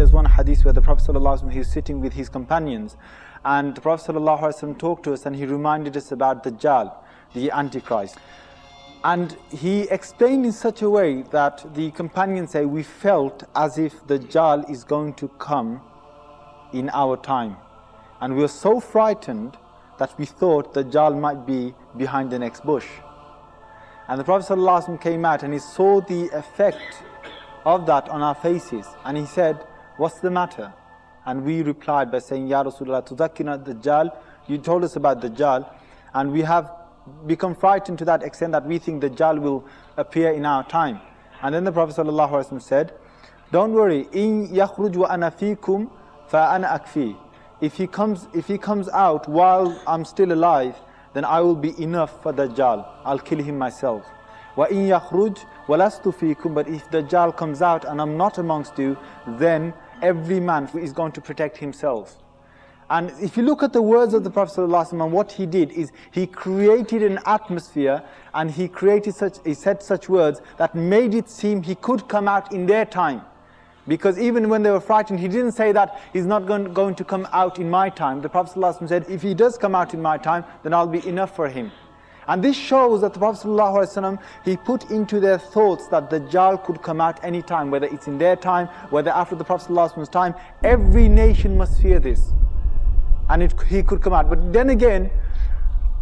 there's one hadith where the Prophet ﷺ, he was sitting with his companions, and the Prophet ﷺ talked to us and he reminded us about Dajjal, the Antichrist. And he explained in such a way that the companions say, we felt as if Dajjal is going to come in our time. And we were so frightened that we thought Dajjal might be behind the next bush. And the Prophet ﷺ came out and he saw the effect of that on our faces. And he said, what's the matter? And we replied by saying, Ya Rasulullah, tuzakkina Dajjal, you told us about Dajjal, and we have become frightened to that extent that we think Dajjal will appear in our time. And then the Prophet ﷺ said, don't worry, in yakhruj wa ana fikum fa ana akfi. If he comes out while I'm still alive, then I will be enough for Dajjal. I'll kill him myself. Wa in yakhruj wa lastu fikum. But if Dajjal comes out and I'm not amongst you, then every man is going to protect himself. And if you look at the words of the Prophet ﷺ, and what he did is he created an atmosphere, and he said such words that made it seem he could come out in their time. Because even when they were frightened, he didn't say that he's not going to come out in my time. The Prophet ﷺ said, if he does come out in my time, then I'll be enough for him. And this shows that the Prophet ﷺ, he put into their thoughts that Dajjal could come out any time, whether it's in their time, whether after the Prophet ﷺ's time. Every nation must fear this. And he could come out. But then again,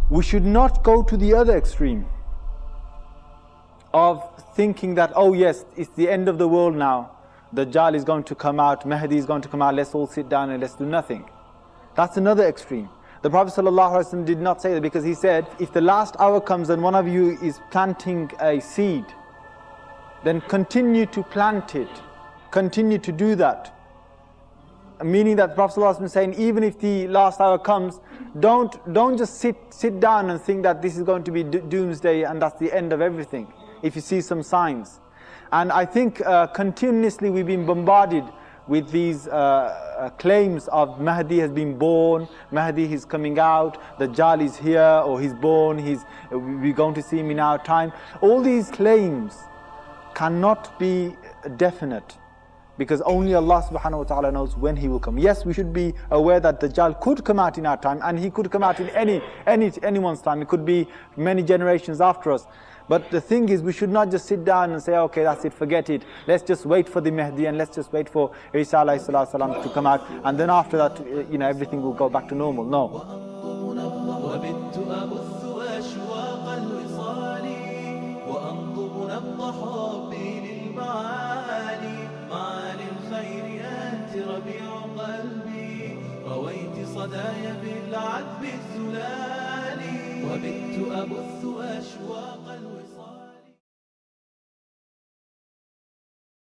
we should not go to the other extreme of thinking that, oh yes, it's the end of the world now. Dajjal is going to come out, Mahdi is going to come out, let's all sit down and let's do nothing. That's another extreme. The Prophet ﷺ did not say that, because he said, if the last hour comes and one of you is planting a seed, then continue to plant it, continue to do that. Meaning that the Prophet ﷺ is saying, even if the last hour comes, don't just sit down and think that this is going to be doomsday and that's the end of everything, if you see some signs. And I think continuously we've been bombarded with these claims of Mahdi has been born, Mahdi is coming out, Dajjal is here, or he's born, we're going to see him in our time. All these claims cannot be definite, because only Allah subhanahu wa ta'ala knows when he will come. Yes, we should be aware that Dajjal could come out in our time, and he could come out in anyone's time. It could be many generations after us. But the thing is, we should not just sit down and say, okay, that's it, forget it. Let's just wait for the Mahdi, and let's just wait for Isa alayhi salatu salam to come out, and then after that, everything will go back to normal. No. صدايا بالعذب الزلالي وبت أبث